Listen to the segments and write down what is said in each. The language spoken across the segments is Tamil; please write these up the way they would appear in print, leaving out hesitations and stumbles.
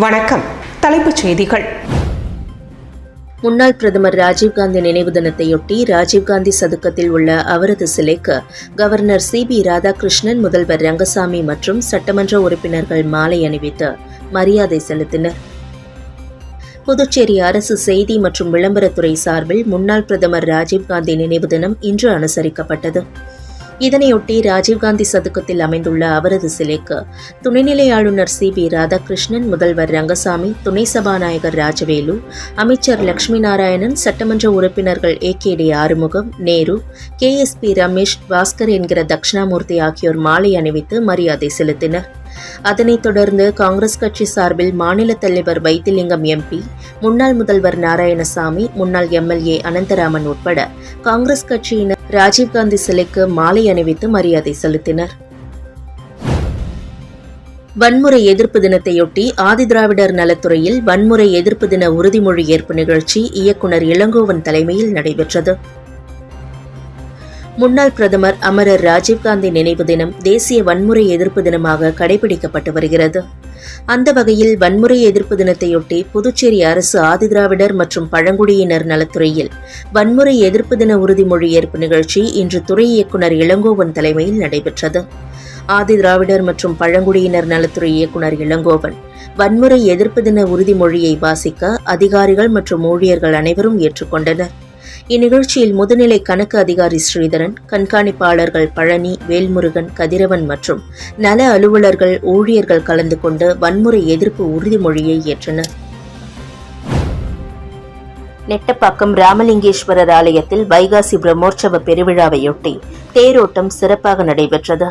வணக்கம். தலைப்புச் செய்திகள். முன்னாள் பிரதமர் ராஜீவ்காந்தி நினைவு தினத்தையொட்டி ராஜீவ்காந்தி சதுக்கத்தில் உள்ள அவரது சிலைக்கு கவர்னர் சி.பி. ராதாகிருஷ்ணன், முதல்வர் ரங்கசாமி மற்றும் சட்டமன்ற உறுப்பினர்கள் மாலை அணிவித்து மரியாதை செலுத்தினர். புதுச்சேரி அரசு செய்தி மற்றும் விளம்பரத்துறை சார்பில் முன்னாள் பிரதமர் ராஜீவ்காந்தி நினைவு தினம் இன்று அனுசரிக்கப்பட்டது. இதனையொட்டி ராஜீவ்காந்தி சதுக்கத்தில் அமைந்துள்ள அவரது சிலைக்கு துணைநிலை ஆளுநர் சி.பி. ராதாகிருஷ்ணன், முதல்வர் ரங்கசாமி, துணை சபாநாயகர் ராஜவேலு, அமைச்சர் லட்சுமி நாராயணன், சட்டமன்ற உறுப்பினர்கள் ஏ.கே.டி. ஆறுமுகம், நேரு, கே.எஸ்.பி. ரமேஷ், பாஸ்கர் என்கிற தட்சிணாமூர்த்தி ஆகியோர் மாலை அணிவித்து மரியாதை செலுத்தினர். அதனைத் தொடர்ந்து காங்கிரஸ் கட்சி சார்பில் மாநில தலைவர் வைத்திலிங்கம் எம்பி, முன்னாள் முதல்வர் நாராயணசாமி, முன்னாள் எம்எல்ஏ அனந்தராமன் உட்பட காங்கிரஸ் கட்சியினர் ராஜீவ்காந்தி சிலைக்கு மாலை அணிவித்து மரியாதை செலுத்தினர். வன்முறை எதிர்ப்பு தினத்தையொட்டி ஆதிதிராவிடர் நலத்துறையில் வன்முறை எதிர்ப்பு தின உறுதிமொழி ஏற்பு நிகழ்ச்சி இயக்குநர் இளங்கோவன் தலைமையில் நடைபெற்றது. முன்னாள் பிரதமர் அமரர் ராஜீவ்காந்தி நினைவு தினம் தேசிய வன்முறை எதிர்ப்பு தினமாக கடைபிடிக்கப்பட்டு வருகிறது. அந்த வகையில் வன்முறை எதிர்ப்பு தினத்தையொட்டி புதுச்சேரி அரசு ஆதிதிராவிடர் மற்றும் பழங்குடியினர் நலத்துறையில் வன்முறை எதிர்ப்பு தின உறுதிமொழி ஏற்பு நிகழ்ச்சி இன்று துறை இயக்குநர் இளங்கோவன் தலைமையில் நடைபெற்றது. ஆதிதிராவிடர் மற்றும் பழங்குடியினர் நலத்துறை இயக்குநர் இளங்கோவன் வன்முறை எதிர்ப்பு தின உறுதிமொழியை வாசிக்க அதிகாரிகள் மற்றும் ஊழியர்கள் அனைவரும் ஏற்றுக்கொண்டனர். இந்நிகழ்ச்சியில் முதுநிலை கணக்கு அதிகாரி ஸ்ரீதரன், கண்காணிப்பாளர்கள் பழனி, வேல்முருகன், கதிரவன் மற்றும் நல அலுவலர்கள், ஊழியர்கள் கலந்து கொண்டு வன்முறை எதிர்ப்பு உறுதிமொழியை ஏற்றனர். நெட்டப்பாக்கம் ராமலிங்கேஸ்வரர் ஆலயத்தில் வைகாசி பிரம்மோற்சவ பெருவிழாவையொட்டி தேரோட்டம் சிறப்பாக நடைபெற்றது.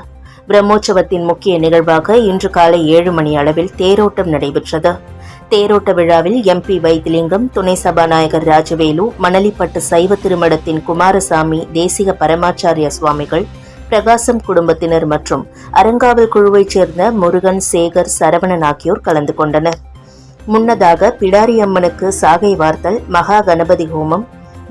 பிரம்மோற்சவத்தின் முக்கிய நிகழ்வாக இன்று காலை 7 மணி அளவில் தேரோட்டம் நடைபெற்றது. தேரோட்ட விழாவில் எம்பி வைத்திலிங்கம், துணை சபாநாயகர் ராஜவேலு, மணலிப்பட்டு சைவ திருமடத்தின் குமாரசாமி, தேசிக பரமாச்சாரிய சுவாமிகள், பிரகாசம் குடும்பத்தினர் மற்றும் அறங்காவல் குழுவைச் சேர்ந்த முருகன், சேகர், சரவணன் ஆகியோர் கலந்து கொண்டனர். முன்னதாக பிடாரி அம்மனுக்கு சாகை வார்த்தல், மகா கணபதி ஹோமம்,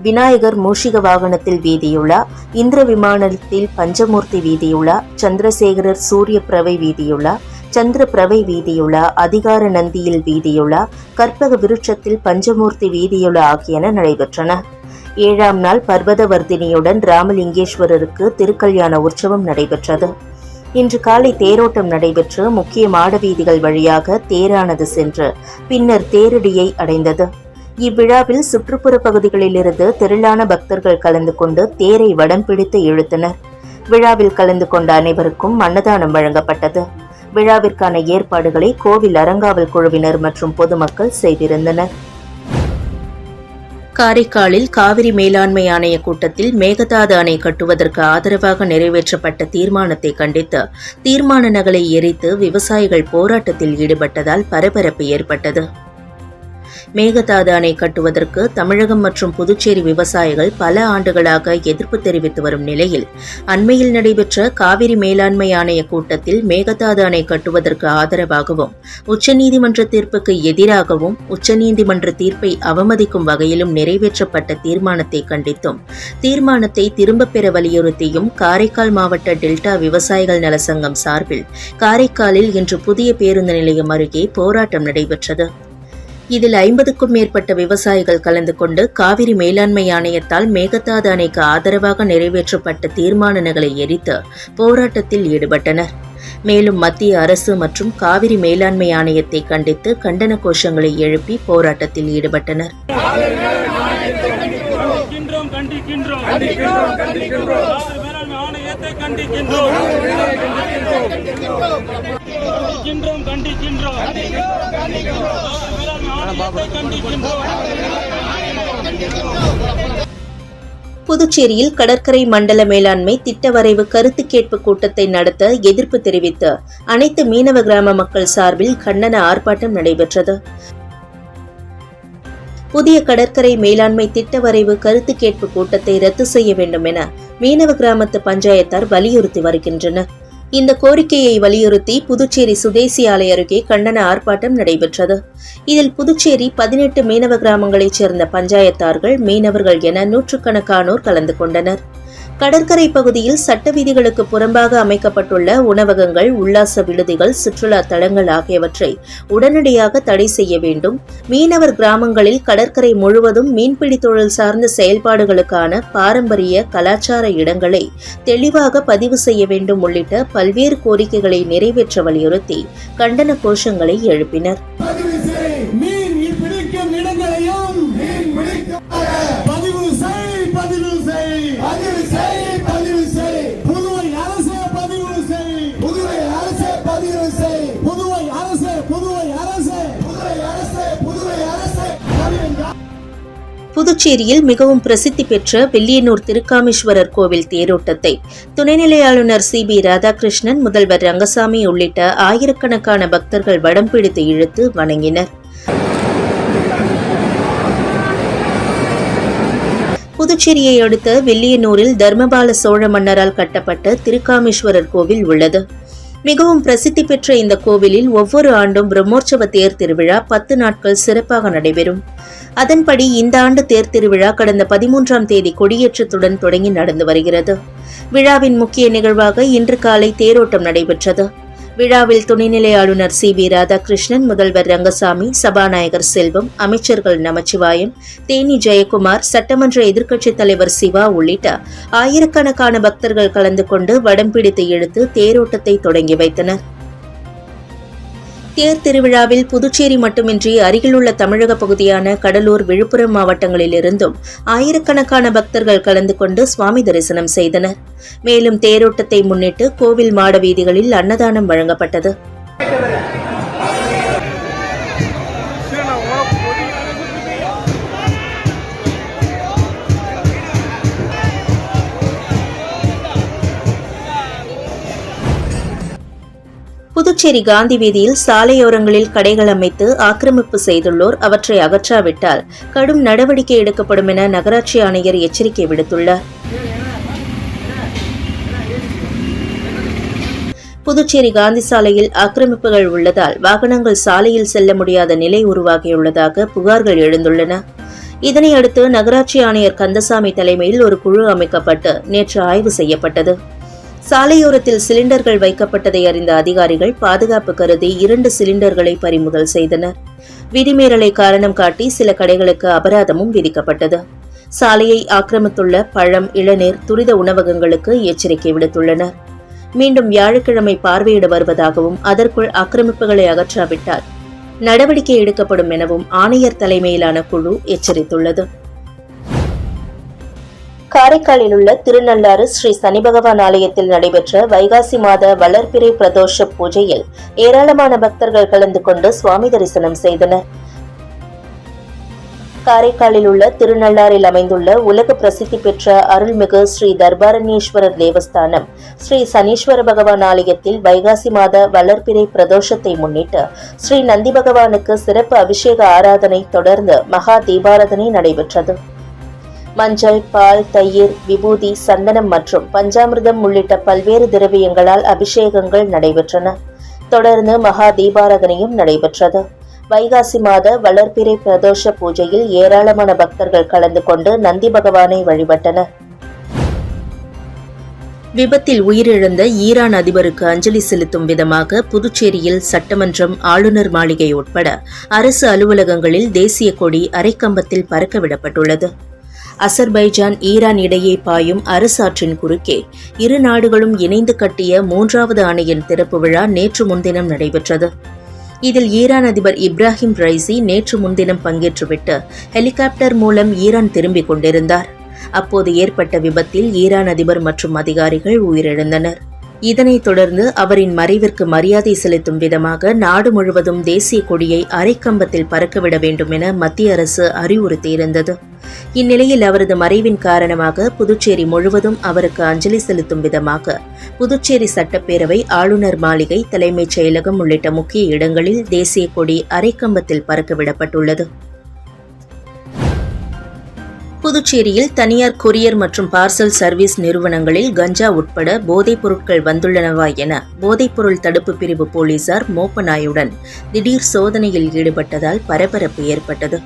விநாயகர் மூஷிக வாகனத்தில் வீதியுலா, இந்திர விமானத்தில் பஞ்சமூர்த்தி வீதியுலா, சந்திரசேகரர் சூரிய பிரவை வீதியுலா, சந்திர பிரவை வீதியுலா, அதிகார நந்தியில் வீதியுலா, கற்பக விருட்சத்தில் பஞ்சமூர்த்தி வீதியுலா ஆகியன நடைபெற்றன. 7ஆம் நாள் பர்வதவர்தினியுடன் ராமலிங்கேஸ்வரருக்கு திருக்கல்யாண உற்சவம் நடைபெற்றது. இன்று காலை தேரோட்டம் நடைபெற்று முக்கிய மாட வீதிகள் வழியாக தேரானது சென்று பின்னர் தேரடியை அடைந்தது. இவ்விழாவில் சுற்றுப்புற பகுதிகளிலிருந்து திரளான பக்தர்கள் கலந்து கொண்டு தேரை வடம் பிடித்து இழுத்தனர். விழாவில் கலந்து கொண்ட அனைவருக்கும் அன்னதானம் வழங்கப்பட்டது. விழாவிற்கான ஏற்பாடுகளை கோவில் அறங்காவல் குழுவினர் மற்றும் பொதுமக்கள் செய்திருந்தனர். காரைக்காலில் காவிரி மேலாண்மை ஆணைய கூட்டத்தில் மேகதாது அணை கட்டுவதற்கு ஆதரவாக நிறைவேற்றப்பட்ட தீர்மானத்தை கண்டித்து தீர்மான நகலை எரித்து விவசாயிகள் போராட்டத்தில் ஈடுபட்டதால் பரபரப்பு ஏற்பட்டது. மேகதாது அணை கட்டுவதற்கு தமிழகம் மற்றும் புதுச்சேரி விவசாயிகள் பல ஆண்டுகளாக எதிர்ப்பு தெரிவித்து வரும் நிலையில் அண்மையில் நடைபெற்ற காவிரி மேலாண்மை ஆணைய கூட்டத்தில் மேகதாது அணை கட்டுவதற்கு ஆதரவாகவும் உச்சநீதிமன்ற தீர்ப்புக்கு எதிராகவும் உச்சநீதிமன்ற தீர்ப்பை அவமதிக்கும் வகையிலும் நிறைவேற்றப்பட்ட தீர்மானத்தை கண்டித்தும் தீர்மானத்தை திரும்பப் பெற வலியுறுத்தியும் காரைக்கால் மாவட்ட டெல்டா விவசாயிகள் நல சங்கம் சார்பில் காரைக்காலில் இன்று புதிய பேருந்து நிலையம் அருகே போராட்டம் நடைபெற்றது. இதில் 50க்கும் மேற்பட்ட விவசாயிகள் கலந்து கொண்டு காவிரி மேலாண்மை ஆணையத்தால் மேகதாது அணைக்கு ஆதரவாக நிறைவேற்றப்பட்ட தீர்மான நகலை எரித்து போராட்டத்தில் ஈடுபட்டனர். மேலும் மத்திய அரசு மற்றும் காவிரி மேலாண்மை ஆணையத்தை கண்டித்து கண்டன கோஷங்களை எழுப்பி போராட்டத்தில் ஈடுபட்டனர். புதுச்சேரியில் கடற்கரை மண்டல மேலாண்மை திட்ட வரைவு கருத்து கேட்பு கூட்டத்தை நடத்த எதிர்ப்பு தெரிவித்து அனைத்து மீனவ கிராம மக்கள் சார்பில் கண்டன ஆர்ப்பாட்டம் நடைபெற்றது. புதிய கடற்கரை மேலாண்மை திட்ட வரைவு கருத்து கேட்பு கூட்டத்தை ரத்து செய்ய வேண்டும் என மீனவ கிராமத்து பஞ்சாயத்தார் வலியுறுத்தி வருகின்றனர். இந்த கோரிக்கையை வலியுறுத்தி புதுச்சேரி சுதேசி ஆலை அருகே கண்டன ஆர்ப்பாட்டம் நடைபெற்றது. இதில் புதுச்சேரி 18 மீனவ கிராமங்களைச் சேர்ந்த பஞ்சாயத்தார்கள், மீனவர்கள் என நூற்றுக்கணக்கானோர் கலந்து கொண்டனர். கடற்கரை பகுதியில் சட்ட விதிகளுக்கு புறம்பாக அமைக்கப்பட்டுள்ள உணவகங்கள், உல்லாச விடுதிகள், சுற்றுலா தலங்கள் ஆகியவற்றை உடனடியாக தடை செய்ய வேண்டும். மீனவர் கிராமங்களில் கடற்கரை முழுவதும் மீன்பிடி தொழில் சார்ந்த செயல்பாடுகளுக்கான பாரம்பரிய கலாச்சார இடங்களை தெளிவாக பதிவு செய்ய வேண்டும் உள்ளிட்ட பல்வேறு கோரிக்கைகளை நிறைவேற்ற வலியுறுத்தி கண்டன கோஷங்களை எழுப்பினர். புதுச்சேரியில் மிகவும் பிரசித்தி பெற்ற வில்லியனூர் திருக்காமீஸ்வரர் கோவில் தேரோட்டத்தை துணைநிலை ஆளுநர் CB ராதாகிருஷ்ணன், முதல்வர் ரங்கசாமி உள்ளிட்ட ஆயிரக்கணக்கான பக்தர்கள் வடம் பிடித்து இழுத்து வணங்கினர். புதுச்சேரியை அடுத்த வில்லியனூரில் தர்மபால சோழ மன்னரால் கட்டப்பட்ட திருக்காமீஸ்வரர் கோவில் உள்ளது. மிகவும் பிரசித்தி பெற்ற இந்த கோவிலில் ஒவ்வொரு ஆண்டும் பிரம்மோற்சவ தேர் திருவிழா 10 நாட்கள் சிறப்பாக நடைபெறும். அதன்படி இந்த ஆண்டு தேர் திருவிழா கடந்த 13ஆம் தேதி கொடியேற்றத்துடன் தொடங்கி நடந்து வருகிறது. விழாவின் முக்கிய நிகழ்வாக இன்று காலை தேரோட்டம் நடைபெற்றது. விழாவில் துணைநிலை ஆளுநர் CB ராதாகிருஷ்ணன், முதல்வர் ரங்கசாமி, சபாநாயகர் செல்வம், அமைச்சர்கள் நமச்சிவாயம், தேனி ஜெயக்குமார், சட்டமன்ற எதிர்க்கட்சித் தலைவர் சிவா உள்ளிட்ட ஆயிரக்கணக்கான பக்தர்கள் கலந்து கொண்டு வடம் பிடித்து இழுத்து தேரோட்டத்தை தொடங்கி வைத்தனர். தேர் திருவிழாவில் புதுச்சேரி மட்டுமின்றி அருகிலுள்ள தமிழக பகுதியான கடலூர், விழுப்புரம் மாவட்டங்களிலிருந்தும் ஆயிரக்கணக்கான பக்தர்கள் கலந்து கொண்டு சுவாமி தரிசனம் செய்தனர். மேலும் தேரோட்டத்தை முன்னிட்டு கோவில் மாட வீதிகளில் அன்னதானம் வழங்கப்பட்டது. புதுச்சேரி காந்தி வீதியில் சாலையோரங்களில் கடைகள் அமைத்து ஆக்கிரமிப்பு செய்துள்ளோர் அவற்றை அகற்றாவிட்டால் கடும் நடவடிக்கை எடுக்கப்படும் என நகராட்சி ஆணையர் எச்சரிக்கை விடுத்துள்ளார். புதுச்சேரி காந்தி சாலையில் ஆக்கிரமிப்புகள் உள்ளதால் வாகனங்கள் சாலையில் செல்ல முடியாத நிலை உருவாகியுள்ளதாக புகார்கள் எழுந்துள்ளன. இதனையடுத்து நகராட்சி ஆணையர் கந்தசாமி தலைமையில் ஒரு குழு அமைக்கப்பட்டு நேற்று ஆய்வு செய்யப்பட்டது. சாலையோரத்தில் சிலிண்டர்கள் வைக்கப்பட்டதை அறிந்த அதிகாரிகள் பாதுகாப்பு கருதி 2 சிலிண்டர்களை பறிமுதல் செய்தனர். விதிமீறலை காரணம் காட்டி சில கடைகளுக்கு அபராதமும் விதிக்கப்பட்டது. சாலையை ஆக்கிரமித்துள்ள பழம், இளநீர், துரித உணவகங்களுக்கு எச்சரிக்கை விடுத்துள்ளனர். மீண்டும் வியாழக்கிழமை பார்வையிட வருவதாகவும் அதற்குள் ஆக்கிரமிப்புகளை அகற்றாவிட்டால் நடவடிக்கை எடுக்கப்படும் எனவும் ஆணையர் தலைமையிலான குழு எச்சரித்துள்ளது. காரைக்காலில் உள்ள திருநள்ளாறு ஸ்ரீ சனி பகவான் ஆலயத்தில் நடைபெற்ற வைகாசி மாத வளர்பிறை பிரதோஷ பூஜையில் ஏராளமான பக்தர்கள் கலந்து கொண்டு சுவாமி தரிசனம் செய்தனர். காரைக்காலில் உள்ள திருநள்ளாறில் அமைந்துள்ள உலக பிரசித்தி பெற்ற அருள்மிகு ஸ்ரீ தர்பாரண்யேஸ்வரர் தேவஸ்தானம் ஸ்ரீ சனீஸ்வர பகவான் ஆலயத்தில் வைகாசி மாத வளர்பிறை பிரதோஷத்தை முன்னிட்டு ஸ்ரீ நந்தி பகவானுக்கு சிறப்பு அபிஷேக ஆராதனை தொடர்ந்து மகா தீபாராதனை நடைபெற்றது. மஞ்சள், பால், தயிர், விபூதி, சந்தனம் மற்றும் பஞ்சாமிர்தம் உள்ளிட்ட பல்வேறு திரவியங்களால் அபிஷேகங்கள் நடைபெற்றன. தொடர்ந்து மகா தீபாராதனையும் நடைபெற்றது. வைகாசி மாத வளர்பிறை பிரதோஷ பூஜையில் ஏராளமான பக்தர்கள் கலந்து கொண்டு நந்தி பகவானை வழிபட்டனர். விபத்தில் உயிரிழந்த ஈரான் அதிபருக்கு அஞ்சலி செலுத்தும் விதமாக புதுச்சேரியில் சட்டமன்றம், ஆளுநர் மாளிகை உட்பட அரசு அலுவலகங்களில் தேசிய கொடி அரைக்கம்பத்தில் பறக்கவிடப்பட்டுள்ளது. அசர்பைஜான், ஈரான் இடையே பாயும் அரசாற்றின் குறுக்கே இரு நாடுகளும் இணைந்து கட்டிய 3வது அணையின் திறப்பு விழா நேற்று முன்தினம் நடைபெற்றது. இதில் ஈரான் அதிபர் இப்ராஹிம் ரைசி நேற்று முன்தினம் பங்கேற்றுவிட்டு ஹெலிகாப்டர் மூலம் ஈரான் திரும்பிக் கொண்டிருந்தார். அப்போது ஏற்பட்ட விபத்தில் ஈரான் அதிபர் மற்றும் அதிகாரிகள் உயிரிழந்தனர். இதனைத் தொடர்ந்து அவரின் மறைவிற்கு மரியாதை செலுத்தும் விதமாக நாடு முழுவதும் தேசிய கொடியை அரைக்கம்பத்தில் பறக்கவிட வேண்டும் என மத்திய அரசு அறிவுறுத்தியிருந்தது. இந்நிலையில் அவரது மறைவின் காரணமாக புதுச்சேரி முழுவதும் அவருக்கு அஞ்சலி செலுத்தும் விதமாக புதுச்சேரி சட்டப்பேரவை, ஆளுநர் மாளிகை, தலைமைச் செயலகம் உள்ளிட்ட முக்கிய இடங்களில் தேசிய கொடி அரைக்கம்பத்தில் பறக்கவிடப்பட்டுள்ளது. புதுச்சேரியில் தனியார் கொரியர் மற்றும் பார்சல் சர்வீஸ் நிறுவனங்களில் கஞ்சா உட்பட போதைப் பொருட்கள் வந்துள்ளனவா என போதைப்பொருள் தடுப்பு பிரிவு போலீசார் மோப்பநாயுடன் திடீர் சோதனையில் ஈடுபட்டதால் பரபரப்பு ஏற்பட்டது.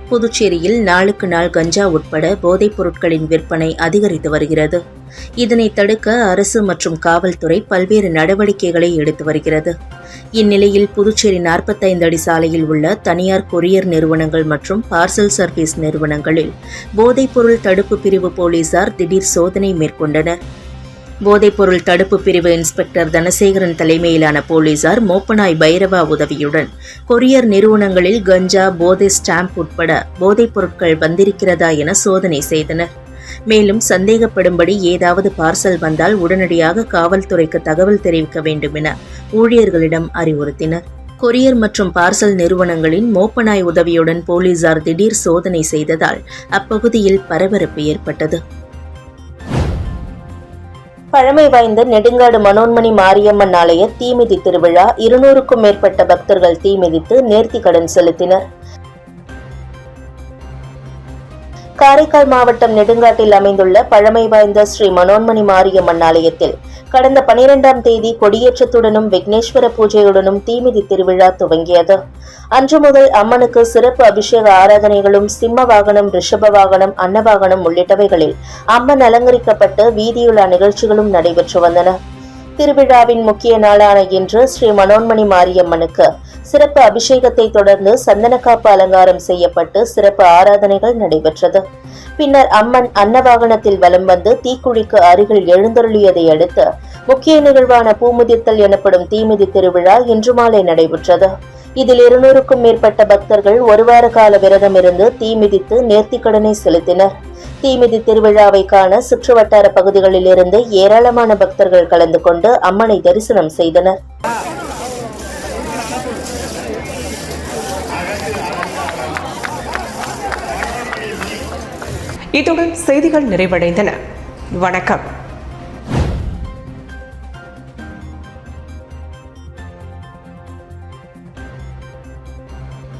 புதுச்சேரியில் நாளுக்கு நாள் கஞ்சா உட்பட போதைப் பொருட்களின் விற்பனை அதிகரித்து வருகிறது. இதனை தடுக்க அரசு மற்றும் காவல்துறை பல்வேறு நடவடிக்கைகளை எடுத்து வருகிறது. இந்நிலையில் புதுச்சேரி 45 அடி சாலையில் உள்ள தனியார் கொரியர் நிறுவனங்கள் மற்றும் பார்சல் சர்வீஸ் நிறுவனங்களில் போதைப்பொருள் தடுப்பு பிரிவு போலீசார் திடீர் சோதனை மேற்கொண்டனர். போதைப்பொருள் தடுப்பு பிரிவு இன்ஸ்பெக்டர் தனசேகரன் தலைமையிலான போலீசார் மோப்பனாய் பைரவா உதவியுடன் கொரியர் நிறுவனங்களில் கஞ்சா, போதை ஸ்டாம்ப் உட்பட போதைப் பொருட்கள் வந்திருக்கிறதா என சோதனை செய்தனர். மேலும் சந்தேகப்படும்படி ஏதாவது பார்சல் வந்தால் உடனடியாக காவல்துறைக்கு தகவல் தெரிவிக்க வேண்டும் என ஊழியர்களிடம் அறிவுறுத்தினர். கொரியர் மற்றும் பார்சல் நிறுவனங்களின் மோப்பனாய் உதவியுடன் போலீசார் திடீர் சோதனை செய்ததால் அப்பகுதியில் பரபரப்பு ஏற்பட்டது. பழமை வாய்ந்த நெடுங்காடு மனோன்மணி மாரியம்மன் ஆலய தீமிதி திருவிழா 200க்கும் மேற்பட்ட பக்தர்கள் தீமிதித்து நேர்த்திக்கடன் செலுத்தினர். காரைக்கால் மாவட்டம் நெடுங்காட்டில் அமைந்துள்ள பழமை வாய்ந்த ஸ்ரீ மனோன்மணி மாரியம்மன் ஆலயத்தில் கடந்த 12ஆம் தேதி கொடியேற்றத்துடனும் விக்னேஸ்வர பூஜையுடனும் தீமிதி திருவிழா துவங்கியது. அன்று முதல் அம்மனுக்கு சிறப்பு அபிஷேக ஆராதனைகளும் சிம்ம வாகனம், ரிஷப வாகனம், அன்னவாகனம் உள்ளிட்டவைகளில் அம்மன் அலங்கரிக்கப்பட்டு வீதியுலா நிகழ்ச்சிகளும் நடைபெற்று வந்தன. திருவிழாவின் முக்கிய நாளான இன்று ஸ்ரீ மனோன்மணி மாரியம்மனுக்கு சிறப்பு அபிஷேகத்தை தொடர்ந்து சந்தனக்காப்பு அலங்காரம் செய்யப்பட்டு சிறப்பு ஆராதனைகள் நடைபெற்றது. பின்னர் அம்மன் அன்னவாகனத்தில் வலம் வந்து தீக்குழிக்கு அருகில் எழுந்தருளியதை அடுத்து முக்கிய நிகழ்வான பூமுதிர்த்தல் எனப்படும் தீமிதி திருவிழா இன்று மாலை நடைபெற்றது. இதில் 200க்கும் மேற்பட்ட பக்தர்கள் ஒரு வார கால விரதம் இருந்து தீமிதித்து நேர்த்திக்கடனை செலுத்தினர். தீமிதி திருவிழாவை காண சுற்றுவட்டார பகுதிகளில் இருந்து ஏராளமான பக்தர்கள் கலந்து கொண்டு அம்மனை தரிசனம் செய்தனர். இத்துடன் செய்திகள் நிறைவடைந்தன. வணக்கம்.